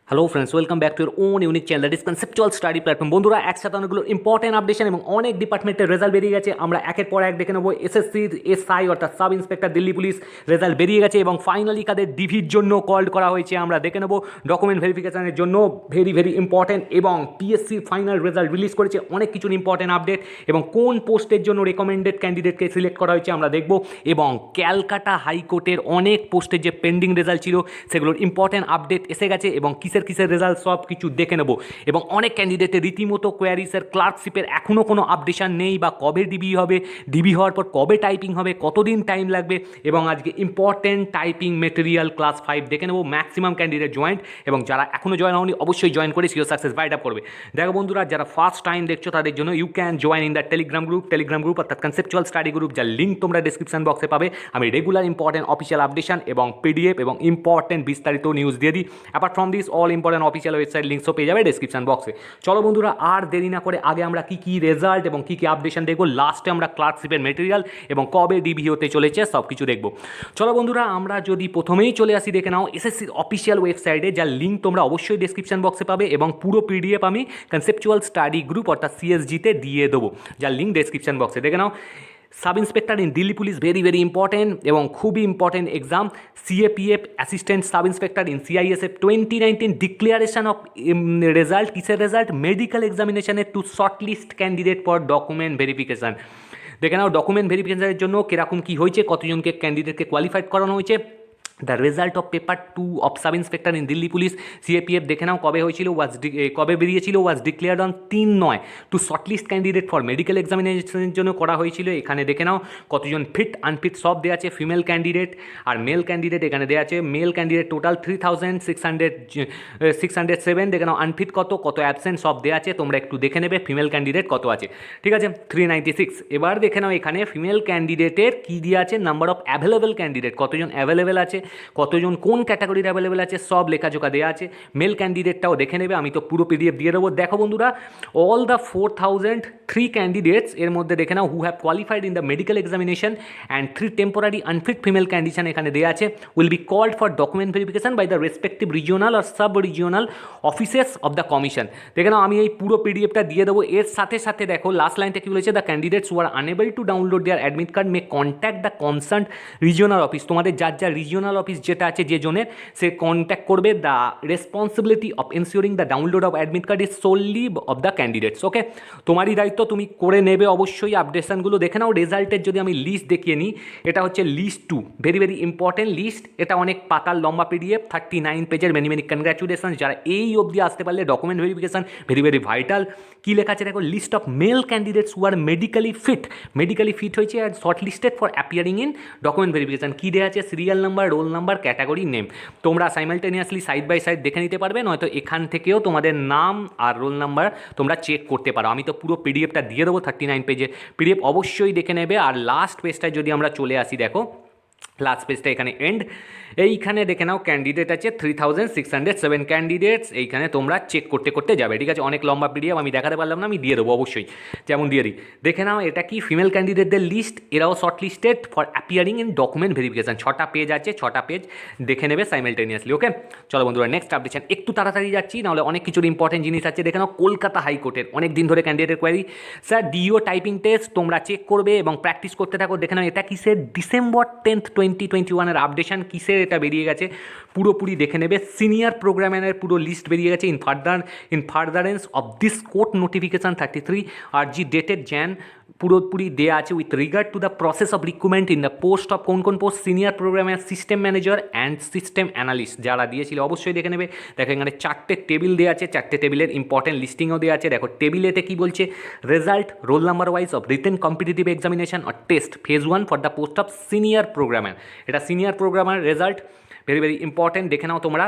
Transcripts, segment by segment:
Hello friends, welcome back to your own unique channel that is conceptual study platform. বন্ধুরা, একসাথে অনেকগুলো important updation এবং অনেক ডিপার্টমেন্টের রেজাল্ট বেরিয়ে গেছে। আমরা একের পর এক দেখে নেবো। এসএসসির এসআই অর্থাৎ sub inspector Delhi police result বেরিয়ে গেছে এবং ফাইনালি কাদের ডিভির জন্য কল করা হয়েছে আমরা দেখে নেবো। ডকুমেন্ট ভেরিফিকেশনের জন্য ভেরি ভেরি ইম্পর্টেন্ট, এবং পিএসসির ফাইনাল রেজাল্ট রিলিজ করেছে। অনেক কিছু ইম্পর্টেন্ট আপডেট এবং কোন পোস্টের জন্য রেকমেন্ডেড ক্যান্ডিডেটকে সিলেক্ট করা হয়েছে আমরা দেখব। এবং ক্যালকাটা হাইকোর্টের অনেক পোস্টের যে পেন্ডিং রেজাল্ট ছিল সেগুলোর ইম্পর্টেন্ট আপডেট এসে গেছে এবং কিসের কিসের রেজাল্ট সব কিছু দেখে নেব। এবং অনেক ক্যান্ডিডেটের রীতিমতো কোয়ারিসের ক্লার্কশিপের এখনও কোনো আপডেশন নেই, বা কবে ডিবি হবে, ডিবি হওয়ার পর কবে টাইপিং হবে, কতদিন টাইম লাগবে। এবং আজকে ইম্পর্টেন্ট টাইপিং মেটেরিয়াল ক্লাস 5 দেখে নেব। ম্যাক্সিমাম ক্যান্ডিডেট জয়েন্ট, এবং যারা এখনও জয়েন হয়নি অবশ্যই জয়েন করে সিওর সাকসেস বাইট আপ করবে। দেখো বন্ধুরা, যারা ফার্স্ট টাইম দেখছো তাদের জন্য you can join in the Telegram group অর্থাৎ কনসেপচুয়াল স্টাডি গ্রুপ, যার লিঙ্ক তোমরা ডিসক্রিপশন বক্সে পাবে। আমি রেগুলার ইম্পর্টেন্ট অফিসিয়াল আপডেশন এবং পিডিএফ এবং ইম্পর্টেন্ট বিস্তারিত নিউজ দিয়ে দিই। Apart from this all important official website লিঙ্কসও পেয়ে যাবে ডিসক্রিপশন বক্সে। চলো বন্ধুরা, আর দেরি না করে আগে আমরা কী কী রেজাল্ট এবং কী কী আপডেশন দেখবো, লাস্টে আমরা ক্লার্কশিপের মেটেরিয়াল এবং কবে ডিবি হতে চলেছে সব কিছু দেখবো। চলো বন্ধুরা, আমরা যদি প্রথমেই চলে আসি, দেখে নাও এসএসসির অফিসিয়াল ওয়েবসাইটে, যার লিঙ্ক তোমরা অবশ্যই ডিসক্রিপশন বক্সে পাবে, এবং পুরো পিডিএফ আমি কনসেপচুয়াল স্টাডি গ্রুপ অর্থাৎ সিএসজিতে দিয়ে দেবো, যার লিঙ্ক ডিসক্রিপশন বক্সে। দেখে নাও, sub inspector in Delhi police very very important এবং খুবই important exam. CAPF assistant sub inspector in CISF 2019 declaration of result. কিসের রেজাল্ট? মেডিকেল এক্সামিনেশনের to shortlist candidate for document verification. দেখে নাও ডকুমেন্ট ভেরিফিকেশনের জন্য কীরকম কী হয়েছে, কতজনকে ক্যান্ডিডেটকে কোয়ালিফাইড করানো হয়েছে। The result of paper 2 of sub inspector in Delhi police CAPF দেখে নাও কবে হয়েছিল, কবে বেরিয়েছিল। Was declared on 3/9 to shortlist candidate for medical এক্সামিনেশনের জন্য করা হয়েছিল। এখানে দেখে নাও কতজন ফিট আনফিট সব দেওয়া আছে, ফিমেল ক্যান্ডিডেট আর মেল ক্যান্ডিডেট এখানে দেওয়া আছে। মেল ক্যান্ডিডেট টোটাল 3607, দেখে নাও আনফিট কত অ্যাবসেন্ট সব দেওয়া আছে, তোমরা একটু দেখে নেবে ফিমেল ক্যান্ডিডেট কত আছে। ঠিক আছে, 396। এবার দেখে নাও এখানে ফিমেল ক্যান্ডিডেটের কী দেওয়া আছে, নাম্বার অফ অ্যাভেলেবেল ক্যান্ডিডেট, কতজন অ্যাভেলেবেল আছে, কতজন কোন ক্যাটাগরির অ্যাভেলেবেল আছে, সব লেখাজোখা দেওয়া আছে। মেল ক্যান্ডিডেটটাও দেখে নেবে, আমি তো পুরো পিডিএফ দিয়ে দেবো। দেখো বন্ধুরা, অল দ্য 4003 ক্যান্ডিডেটস এর মধ্যে দেখে নাও who have qualified in the medical examination and 3 temporary unfit female condition এখানে দেওয়া আছে, will be called for document verification by the respective regional or sub regional offices of the commission. দেখে নাও আমি এই পুরো পিডিএফটা দিয়ে দেবো। এর সাথে সাথে দেখো লাস্ট লাইনটা কী বলেছে, the candidates who are unable to download their admit card may contact the concern regional office. তোমাদের যার যার রিজিওনাল অফিস যেটা আছে যে জনের, সে কন্ট্যাক্ট করবে। The responsibility of ensuring the download of admit card is solely of the candidates. Okay, তোমারই দায়িত্ব, তুমি করে নেবে অবশ্যই আপডেশনগুলো। দেখে নাও রেজাল্টের যদি আমি লিস্ট দেখিয়ে নিই, এটা হচ্ছে list 2, very very important list. এটা অনেক পাতার লম্বা পিডিএফ, 39 পেজের। মেনি মেনি কনগ্র্যাচুলেশন যারা এই অবধি আসতে পারলে। Document verification very very vital. কী লেখা আছে দেখো, list of male candidates who are medically fit হয়েছে আর short listed for appearing in document verification. কী দেওয়া আছে, serial number, roll number, category, name. তোমরা সাইমালটেনিয়াসলি সাইড বাই সাইড দেখে নিতে পারবে, নয়তো এখান থেকেও তোমাদের নাম আর রোল নাম্বার তোমরা চেক করতে পারো। আমি তো পুরো পিডিএফটা দিয়ে দেবো, 39 পেজের পিডিএফ, অবশ্যই দেখে নেবে। আর লাস্ট পেজটায় যদি আমরা চলে আসি, দেখো লাস্ট পেজটা এখানে এন্ড। এইখানে দেখে নাও ক্যান্ডিডেট আছে 3607 ক্যান্ডিডেটস। এইখানে তোমরা চেক করতে করতে যাবে। ঠিক আছে, অনেক লম্বা পিডিএফ, আমি দেখাতে পারলাম না, আমি দিয়ে দেবো অবশ্যই, যেমন দিয়ে দিই। দেখে নাও এটা কি ফিমেল ক্যান্ডিডেটদের লিস্ট, এরাও short listed for appearing in document verification. 6টা পেজ আছে, 6টা পেজ দেখে নেবে সাইমালটেনিয়াসলি। ওকে, চলো বন্ধুরা নেক্সট আপডেশন। একটু তাড়াতাড়ি যাচ্ছি, নাহলে অনেক কিছুর ইম্পর্টেন্ট জিনিস আছে। দেখে নাও কলকাতা হাইকোর্টের অনেক দিন ধরে ক্যান্ডিডেটের query, sir DEO typing test তোমরা চেক করবে এবং প্র্যাকটিস করতে থাকো। দেখে নাও এটা কিসের, ডিসেম্বর 10, 2021 আপডেশন। কিসের এটা বেরিয়ে গেছে পুরোপুরি দেখে নেবে। সিনিয়র প্রোগ্রামারের পুরো লিস্ট বেরিয়ে গেছে। In furtherance of this court notification 33 R G dated Jan পুরোপুরি দেওয়া আছে with regard to the process of recruitment in the post of কোন post, senior programmer, system manager and system analyst যারা দিয়েছিল অবশ্যই দেখে নেবে। দেখো এখানে 4টে টেবিল দেওয়া আছে, 4টে টেবিলের ইম্পর্টেন্ট লিস্টিংও দেওয়া আছে। দেখো টেবিলেতে কী বলছে, result roll number wise of written competitive examination or test phase 1 for the post of senior programmer. এটা senior programmer result, very very important. দেখে নাও তোমরা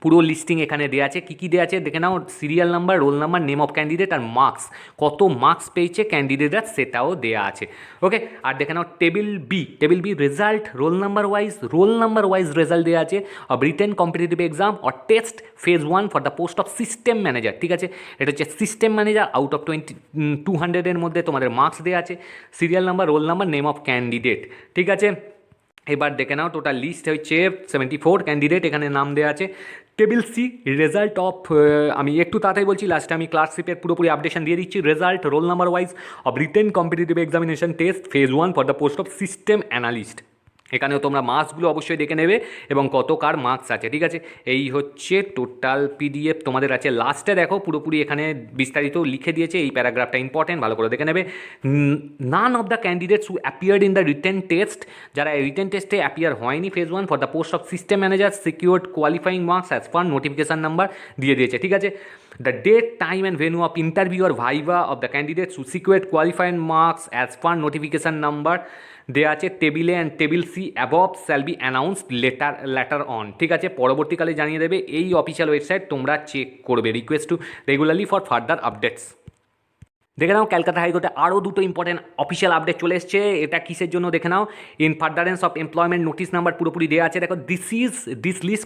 পুরো লিস্টিং এখানে দেওয়া আছে। কী কী দেওয়া আছে দেখে নাও, serial number, roll number, name of candidate আর মার্কস, কত মার্কস পেয়েছে ক্যান্ডিডেটরা সেটাও দেওয়া আছে। ওকে, আর দেখে নাও table B result roll number wise result দেওয়া আছে of written competitive exam or test phase 1 for the post of system manager. ঠিক আছে, এটা হচ্ছে সিস্টেম ম্যানেজার। আউট অফ 200-এর মধ্যে তোমাদের মার্কস দেওয়া আছে, serial number, roll number, name of candidate. ঠিক আছে, এবার দেখে নাও টোটাল লিস্ট হচ্ছে 74 ক্যান্ডিডেট এখানে নাম দেওয়া আছে। টেবিল সি রেজাল্ট অফ, আমি একটু তাড়াতাড়ি বলছি, লাস্টে আমি ক্লার্কশিপের পুরোপুরি আপডেশন দিয়ে দিচ্ছি। Result roll number wise of written competitive examination test phase 1 for the post of system analyst. এখানেও তোমরা মার্কসগুলো অবশ্যই দেখে নেবে এবং কত কার মার্কস আছে, ঠিক আছে। এই হচ্ছে টোটাল পিডিএফ তোমাদের আছে। লাস্টে দেখো পুরোপুরি এখানে বিস্তারিত লিখে দিয়েছে, এই প্যারাগ্রাফটা ইম্পর্টেন্ট, ভালো করে দেখে নেবে। None of the candidates who appeared in the written test, যারা রিটেন টেস্টে অ্যাপিয়ার হয়নি phase 1 for the post of system manager secured qualifying marks as per notification number দিয়ে দিয়েছে, ঠিক আছে। The date, time and venue of interview or viva of the candidates who secured qualifying marks as per notification number দেওয়া আছে টেবিলে, and table C above shall be announced later on, ঠিক আছে, পরবর্তীকালে জানিয়ে দেবে। এই অফিসিয়াল ওয়েবসাইট তোমরা চেক করবে। Request to regularly for further updates. দেখে নাও ক্যালকাটা হাইকোর্টে আরও দুটো ইম্পর্টেন্ট অফিসিয়াল আপডেট চলে এসছে। এটা কিসের জন্য দেখে নাও। In furtherance of employment notice number পুরোপুরি দেওয়া আছে। দেখো this list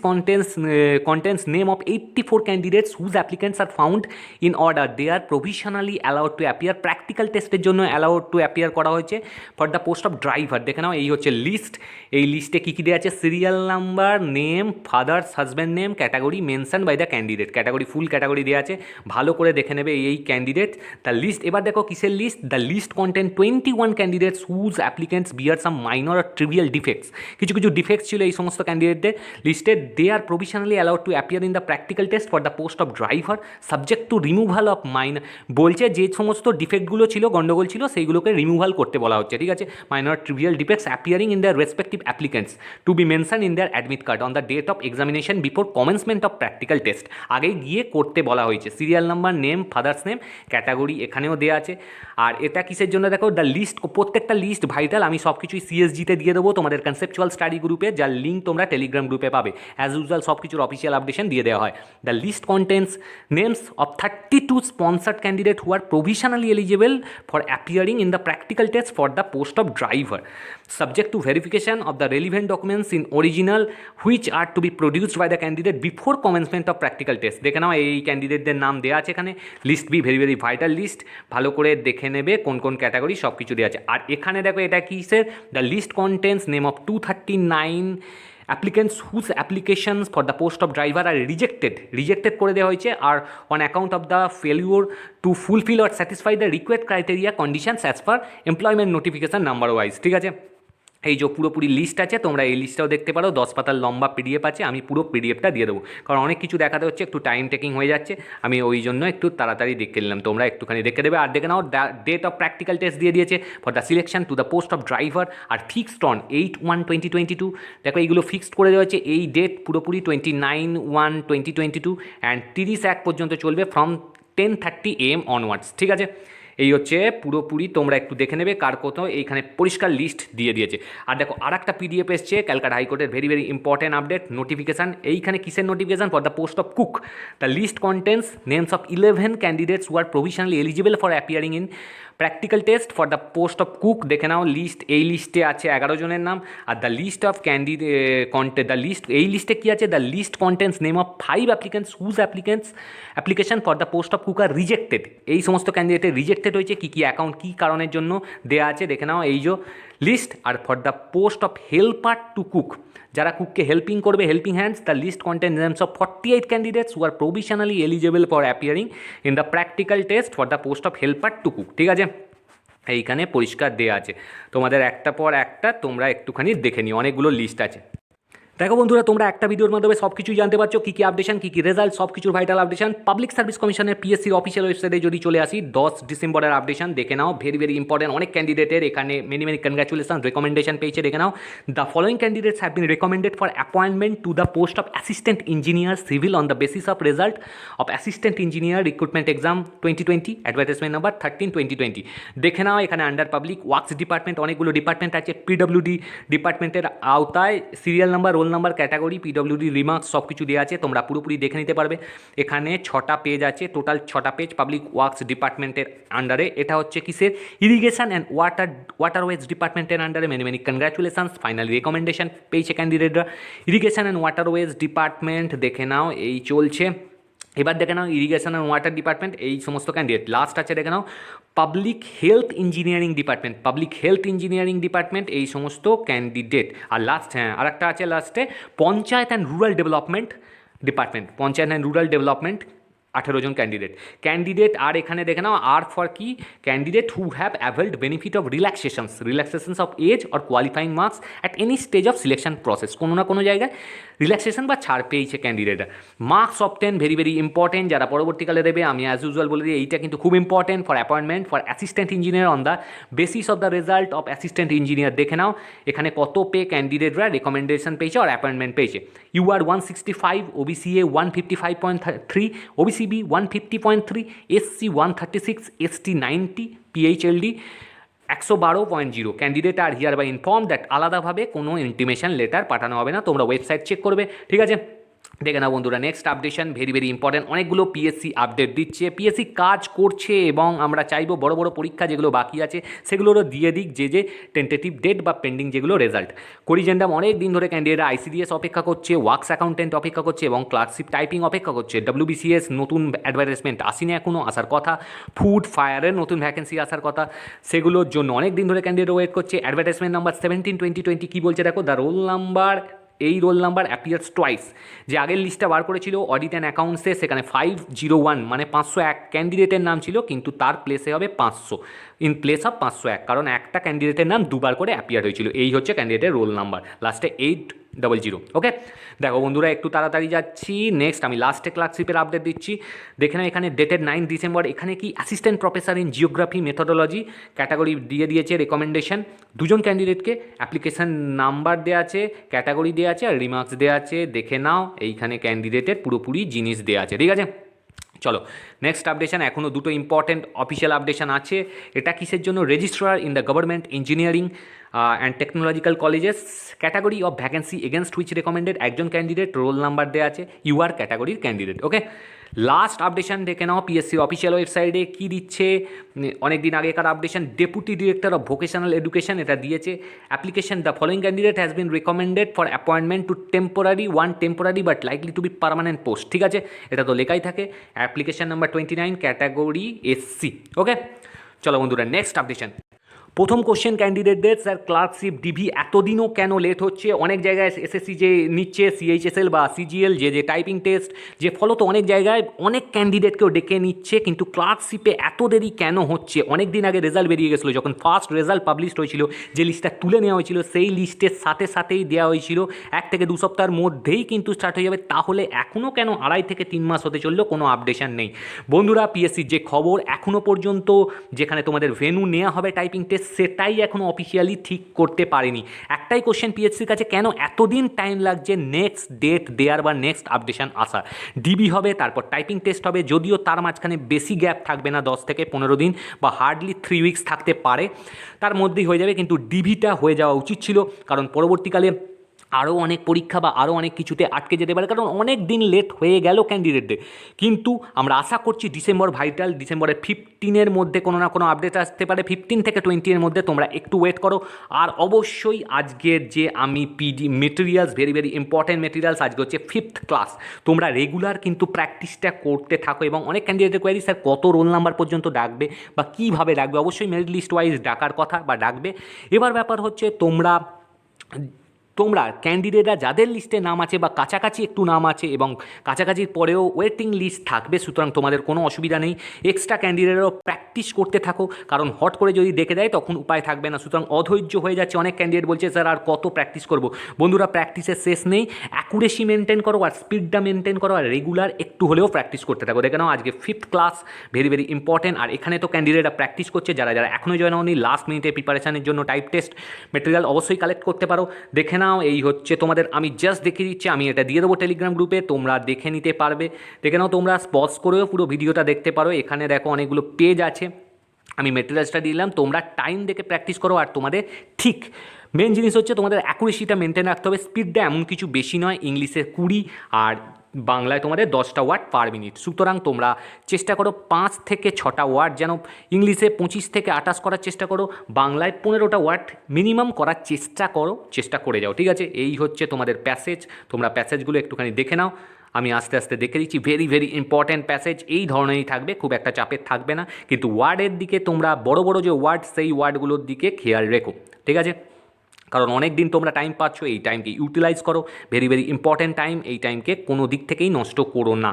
contains name of 84 candidates whose applicants are found in order, they are provisionally allowed to appear. Practical টেস্টের জন্য অ্যালাউড টু অ্যাপিয়ার করা হয়েছে for the post of driver. দেখে নাও এই হচ্ছে লিস্ট। এই লিস্টে কী কী দেওয়া আছে, serial number, name, father's husband name, category mention by the candidate, category full category দেওয়া আছে, ভালো করে দেখে নেবে এই ক্যান্ডিডেট। দ্য লিস্ট, এবার দেখো কিসের list, the list content 21 candidates whose applicants bear some minor or trivial defects. কিছু কিছু ডিফেক্টস ছিল এই সমস্ত ক্যান্ডিডেটদের লিস্টে। They are provisionally allowed to appear in the practical test for the post of driver subject to removal of minor. বলছে যে সমস্ত ডিফেক্টগুলো ছিল, গন্ডগোল ছিল, সেইগুলোকে রিমুভাল করতে বলা হচ্ছে, ঠিক আছে। Minor trivial defects appearing in the respective applicants to be mention in their admit card on the date of examination before commencement of practical test. আগেই গিয়ে করতে বলা হয়েছে। Serial number, name, father's name, category এখানেও দেওয়া আছে। আর এটা কিসের জন্য দেখো, দ্য লিস্ট, প্রত্যেকটা লিস্ট ভাইটাল, আমি সব কিছুই সিএসজিতে দিয়ে দেবো তোমাদের কনসেপচুয়াল স্টাডি গ্রুপে, যার লিঙ্ক তোমরা টেলিগ্রাম গ্রুপে পাবে। অ্যাজ ইউজুয়াল সব কিছুর অফিসিয়াল আপডেশন দিয়ে দেওয়া হয়। The list contains names of 32 sponsored candidate who are provisionally eligible for appearing in the practical test for the post of driver subject to verification of the relevant documents in original which are to be produced by the candidate before commencement of practical test. দেখে নাও এই ক্যান্ডিডেটদের নাম দেওয়া আছে এখানে। List B very very vital list, ভালো করে দেখে নেবে কোন কোন ক্যাটাগরি, সব কিছু দেওয়া আছে। আর এখানে দেখো এটা কিসের, the list contains name of 239 applicants whose applications for the post of driver are rejected করে দেওয়া হয়েছে, আর on account of the failure to fulfill or satisfy the required criteria conditions as per employment notification number wise, ঠিক আছে। এই যে পুরোপুরি list আছে, তোমরা এই লিস্টটাও দেখতে পারো। 10 পাতার লম্বা পিডিএফ আছে, আমি পুরো পিডিএফটা দিয়ে দেবো, কারণ অনেক কিছু দেখাতে হচ্ছে, একটু টাইম টেকিং হয়ে যাচ্ছে, আমি ওই জন্য একটু তাড়াতাড়ি দেখে নিলাম। তোমরা একটুখানি দেখে দেবে। আর দেখে নাও ডেট অফ প্র্যাকটিক্যাল টেস্ট দিয়ে দিয়েছে for the selection to the post of driver, আর ফিক্সড অন 8/1/2022। দেখো এইগুলো ফিক্সড করে দেওয়া হচ্ছে, এই ডেট পুরোপুরি 29/1/2022 অ্যান্ড 30/1 পর্যন্ত চলবে, ফ্রম 10:30 AM অনওয়ার্ডস, ঠিক আছে। এই হচ্ছে পুরোপুরি, তোমরা একটু দেখে নেবে কার কোথাও, এইখানে পরিষ্কার লিস্ট দিয়ে দিয়েছে। আর দেখো আর একটা পিডিএফ এসছে ক্যালকাটা হাইকোর্টের, very very important update, notification. এইখানে কিসের notification, for the post of cook. The list contains names of 11 candidates who are provisionally eligible for appearing in practical test for the post of cook. দেখে নাও list, এই লিস্টে আছে 11 জনের নাম। আর the list of the list, এই লিস্টে কী আছে, the list contains name of 5 applicants whose application for the post of cook R rejected. এই সমস্ত ক্যান্ডিডেটের রিজেক্টেড হয়েছে, কী কী অ্যাকাউন্ট, কী কারণের জন্য দেওয়া আছে দেখে নাও এই যে লিস্ট। আর for the post of helper to cook, যারা কুককে হেল্পিং করবে, helping hands, the list contains names of 48 candidates who are provisionally eligible for appearing in the practical test for the post of helper to cook, ঠিক আছে। এইখানে পরিষ্কার দেওয়া আছে, তোমাদের একটা পর একটা তোমরা একটুখানি দেখে নিও, অনেকগুলো লিস্ট আছে। দেখো বন্ধুরা, তোমরা একটা ভিডিওর মাধ্যমে সব কিছুই জানতে পারছো, কী কী আপডেশন, কী কী রেজাল্ট, সব কিছুর ভাইটাল আপডেশন। পাবলিক সার্ভিস কমিশনের পিএসসির অফিসিয়াল ওয়েবসাইটে যদি চলে আসি, 10 ডিসেম্বরের আপডেশন দেখে নাও, ভেরি ভেরি ইম্পর্টেন্ট। অনেক ক্যান্ডিডেটের এখানে মেনি মেনি কনগ্রাচুলেশন, রেকমেন্ডেশন পেয়েছে, দেখে নাও। The following candidates have been recommended for appointment to the post of assistant engineer civil on the basis of result of assistant engineer recruitment exam 2020, advertisement number 13/2020। দেখে নাও এখানে under public works department, অনেকগুলো department আছে। PWD ডিপার্টমেন্টের আওতায় serial number, roll number, category, PWD remarks সব কিছু দেওয়া আছে, তোমরা পুরোপুরি দেখে নিতে পারবে। এখানে 6টা পেজ আছে, টোটাল 6টা পেজ পাবলিক ওয়ার্কস ডিপার্টমেন্টের আন্ডারে। এটা হচ্ছে কিসের, ইরিগেশন অ্যান্ড ওয়াটারওয়েজ ডিপার্টমেন্টের আন্ডারে। Many many congratulations, finally recommendation পেয়েছে ক্যান্ডিডেটরা। ইরিগেশন অ্যান্ড ওয়াটারওয়েজ ডিপার্টমেন্ট দেখে নাও এই চলছে। এবার দেখে নাও ইরিগেশন অ্যান্ড ওয়াটার ডিপার্টমেন্ট, এই সমস্ত ক্যান্ডিডেট। লাস্ট আছে দেখে নাও পাবলিক হেলথ ইঞ্জিনিয়ারিং ডিপার্টমেন্ট, এই সমস্ত ক্যান্ডিডেট। আর লাস্ট, হ্যাঁ আর একটা আছে লাস্টে, panchayat and rural development department panchayat and rural development 18 জন ক্যান্ডিডেট আর এখানে দেখে নাও আর ফর কি candidate who have availed benefit of relaxations of age or qualifying marks at any stage of selection process, কোনো না কোনো জায়গায় রিল্যাক্সেশন বা ছাড় পেয়েছে ক্যান্ডিডেটরা। Marks obtain very very important, যারা পরবর্তীকালে দেবে আমি অ্যাজ ইউজুয়াল বলে দিই এইটা কিন্তু খুব important for appointment for assistant engineer on the basis of the result of assistant engineer. দেখে নাও এখানে কত পে ক্যান্ডিডেটরা রেকমেন্ডেশন পেয়েছে আর অ্যাপয়েন্টমেন্ট পেয়েছে। UR 165, OBCA 155.3, OBCB 150.3, SC 136, ST 90, PHLD 112.0। Candidate are hereby inform that আলাদাভাবে কোনো ইন্টিমেশন লেটার পাঠানো হবে না, তোমরা ওয়েবসাইট চেক করবে, ঠিক আছে। দেখে নাও বন্ধুরা, next updation very very important, অনেকগুলো পিএসসি আপডেট দিচ্ছে, পিএসসি কাজ করছে এবং আমরা চাইবো বড় বড় পরীক্ষা যেগুলো বাকি আছে সেগুলোরও দিয়ে দিক যে টেন্টেটিভ ডেট বা পেন্ডিং যেগুলো রেজাল্ট। করিজেন্ডাম অনেক দিন ধরে ক্যান্ডিডেটরা ICDS অপেক্ষা করছে, ওয়ার্কস অ্যাকাউন্টেন্ট অপেক্ষা করছে এবং ক্লার্কশিপ টাইপিং অপেক্ষা করছে। WBCS নতুন অ্যাডভার্টাইজমেন্ট আসেনি এখনও, আসার কথা। ফুড ফায়ারের নতুন ভ্যাকেন্সি আসার কথা, সেগুলোর জন্য অনেক দিন ধরে ক্যান্ডিডেট ওয়েট করছে। অ্যাডভার্টাইজমেন্ট নাম্বার 17/2020 কী বলছে দেখো, দ্য রোল নাম্বার, এই রোল নাম্বার অ্যাপিয়ার্স টুয়াইস। যে আগের লিস্টটা বার করেছিল অডিট অ্যান্ড অ্যাকাউন্টসে, সেখানে 501 মানে 501 ক্যান্ডিডেটের নাম ছিল, কিন্তু তার প্লেসে হবে 500, ইন প্লেস অফ 501, কারণ একটা ক্যান্ডিডেটের নাম দুবার করে অ্যাপিয়ার হয়েছিল। এই হচ্ছে ক্যান্ডিডেটের রোল নাম্বার, লাস্টে 800। ওকে, দেখো বন্ধুরা একটু তাড়াতাড়ি যাচ্ছি। নেক্সট আমি লাস্টে ক্লার্কশিপের আপডেট দিচ্ছি। দেখে নাও এখানে ডেটেড 9 ডিসেম্বর, এখানে কি assistant professor in geography methodology category দিয়ে দিয়েছে রেকমেন্ডেশন। 2জন ক্যান্ডিডেটকে অ্যাপ্লিকেশন নাম্বার দেওয়া আছে, ক্যাটাগরি দেওয়া আছে আর রিমার্কস দেওয়া আছে। দেখে নাও এইখানে ক্যান্ডিডেটের পুরোপুরি জিনিস দেওয়া আছে, ঠিক আছে। চলো নেক্সট আপডেশন, এখনও দুটো ইম্পর্টেন্ট অফিসিয়াল আপডেশন আছে। এটা কিসের জন্য, registrar in the government engineering and technological colleges, category of vacancy against which recommended, একজন ক্যান্ডিডেট, রোল নাম্বার দেওয়া আছে, UR ক্যাটাগরির ক্যান্ডিডেট। ওকে, লাস্ট আপডেশন দেখে নাও পিএসসির অফিসিয়াল ওয়েবসাইটে কী দিচ্ছে। অনেক দিন আগেকার updation, deputy director of vocational education এটা দিয়েছে। Application, the following candidate has been recommended for appointment to temporary but likely to be permanent post, ঠিক আছে, এটা তো লেখাই থাকে। Application number 29, category SC। Okay, চলো বন্ধুরা নেক্সট আপডেশন। প্রথম কোশ্চেন ক্যান্ডিডেটদের, স্যার ক্লার্কশিপ ডিভি এতদিনও কেন লেট হচ্ছে? অনেক জায়গায় এসএসসি যে নিচ্ছে, CHSL বা CGL যে টাইপিং টেস্ট, যে ফলত অনেক জায়গায় অনেক ক্যান্ডিডেটকেও ডেকে নিচ্ছে, কিন্তু ক্লার্কশিপে এত দেরি কেন হচ্ছে? অনেক দিন আগে রেজাল্ট বেরিয়ে গেছিলো, যখন ফার্স্ট রেজাল্ট পাবলিশড হয়েছিল, যে লিস্টটা তুলে নেওয়া হয়েছিল সেই লিস্টের সাথে সাথেই দেওয়া হয়েছিল 1 থেকে 2 সপ্তাহের মধ্যেই কিন্তু স্টার্ট হয়ে যাবে। তাহলে এখনও কেন 2.5 থেকে 3 মাস হতে চললো, কোনো আপডেশন নেই? বন্ধুরা, পিএসসির যে খবর, এখনও পর্যন্ত যেখানে তোমাদের ভেন্যু নেওয়া হবে টাইপিং টেস্ট, সেটাই এখনও অফিসিয়ালি ঠিক করতে পারেনি। একটাই কোশ্চেন পিএসসির কাছে, কেন এতদিন টাইম লাগছে নেক্সট ডেট দেওয়ার বা নেক্সট আপডেশন আসা? ডিবি হবে, তারপর টাইপিং টেস্ট হবে, যদিও তার মাঝখানে বেশি গ্যাপ থাকবে না, 10 থেকে 15 দিন বা হার্ডলি 3 উইকস থাকতে পারে, তার মধ্যেই হয়ে যাবে। কিন্তু ডিবিটা হয়ে যাওয়া উচিত ছিল, কারণ পরবর্তীকালে আরও অনেক পরীক্ষা বা আরও অনেক কিছুতে আটকে যেতে পারে, কারণ অনেক দিন লেট হয়ে গেল ক্যান্ডিডেটদের। কিন্তু আমরা আশা করছি ডিসেম্বর ভাইটাল, ডিসেম্বরের 15-এর মধ্যে কোনো না কোনো আপডেট আসতে পারে। 15 থেকে 20-এর মধ্যে তোমরা একটু ওয়েট করো। আর অবশ্যই আজকের যে আমি materials, very very important materials, আজকে হচ্ছে 5th ক্লাস, তোমরা রেগুলার কিন্তু প্র্যাকটিসটা করতে থাকো। এবং অনেক ক্যান্ডিডেটের কোয়ারি, স্যার কত রোল নাম্বার পর্যন্ত ডাকবে বা কীভাবে ডাকবে? অবশ্যই মেরিট লিস্ট ওয়াইজ ডাকার কথা বা ডাকবে। এবার ব্যাপার হচ্ছে তোমরা ক্যান্ডিডেটরা যাদের লিস্টে নাম আছে বা কাছাকাছি একটু নাম আছে এবং কাছাকাছির পরেও ওয়েটিং লিস্ট থাকবে, সুতরাং তোমাদের কোনো অসুবিধা নেই। এক্সট্রা ক্যান্ডিডেটরাও প্র্যাকটিস করতে থাকো, কারণ হট করে যদি দেখে দেয় তখন উপায় থাকবে না। সুতরাং অধৈর্য হয়ে যাচ্ছে অনেক ক্যান্ডিডেট, বলছে স্যার আর কত প্র্যাকটিস করব? বন্ধুরা, প্র্যাকটিসের শেষ নেই। অ্যাকুরেসি মেনটেন করো আর স্পিডটা মেনটেন করো, আর রেগুলার একটু হলেও প্র্যাকটিস করতে থাকো। দেখে নাও আজকে 5th class, very very important. আর এখানে তো ক্যান্ডিডেটরা প্র্যাকটিস করছে, যারা এখনও জয়েন হয়নি, লাস্ট মিনিটে প্রিপারেশনের জন্য টাইপ টেস্ট মেটেরিয়াল অবশ্যই কালেক্ট করতে পারো। দেখে নাও, এই হচ্ছে তোমাদের, আমি জাস্ট দেখিয়ে দিচ্ছি, আমি এটা দিয়ে দেবো টেলিগ্রাম গ্রুপে, তোমরা দেখে নিতে পারবে। দেখে নাও, তোমরা পজ করেও পুরো ভিডিওটা দেখতে পারো। এখানে দেখো অনেকগুলো পেজ আছে, আমি মেটেরিয়ালসটা দিলাম, তোমরা টাইম দেখে প্র্যাকটিস করো। আর তোমাদের ঠিক মেন জিনিস হচ্ছে তোমাদের অ্যাকুরেসিটা মেনটেন রাখতে হবে। স্পিডটা এমন কিছু বেশি নয়, ইংলিশে 20 আর বাংলায় তোমাদের 10টা ওয়ার্ড পার মিনিট। সুতরাং তোমরা চেষ্টা করো 5 থেকে 6টা ওয়ার্ড, যেন ইংলিশে 25 থেকে 28 করার চেষ্টা করো, বাংলায় 15টা ওয়ার্ড মিনিমাম করার চেষ্টা করে যাও, ঠিক আছে? এই হচ্ছে তোমাদের প্যাসেজ, তোমরা প্যাসেজগুলো একটুখানি দেখে নাও। আমি আস্তে আস্তে দেখে দিচ্ছি। ভেরি ভেরি ইম্পর্ট্যান্ট প্যাসেজ, এই ধরনেরই থাকবে, খুব একটা চাপের থাকবে না, কিন্তু ওয়ার্ডের দিকে তোমরা বড় বড় যে ওয়ার্ড, সেই ওয়ার্ডগুলোর দিকে খেয়াল রেখো, ঠিক আছে? কারণ অনেক দিন তোমরা টাইম পাচ্ছ, এই টাইমকে ইউটিলাইজ করো, ভেরি ভেরি ইম্পর্ট্যান্ট টাইম, এই টাইমকে কোনো দিক থেকেই নষ্ট করো না।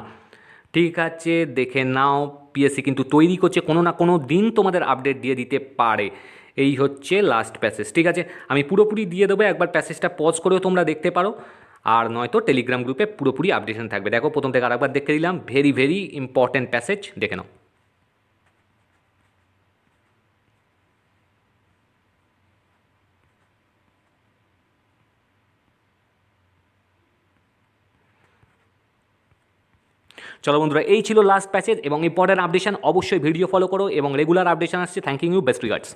ঠিক আছে, দেখে নাও, পিএসসি কিন্তু তৈরি করছে, কোনো না কোনো দিন তোমাদের আপডেট দিয়ে দিতে পারে। এই হচ্ছে লাস্ট প্যাসেজ। ঠিক আছে, আমি পুরোপুরি দিয়ে দেবো, একবার প্যাসেজটা পজ করেও তোমরা দেখতে পারো, আর নয়তো টেলিগ্রাম গ্রুপে পুরোপুরি আপডেশন থাকবে। দেখো প্রথম থেকে আরেকবার দেখে দিলাম, ভেরি ভেরি ইম্পর্ট্যান্ট প্যাসেজ, দেখে নাও। চলো বন্ধুরা, এই ছিল লাস্ট প্যাসেজ এবং ইম্পর্ট্যান্ট আপডেশন। অবশ্যই ভিডিও ফলো করো এবং রেগুলার আপডেশন আসছে। Thank you, best regards.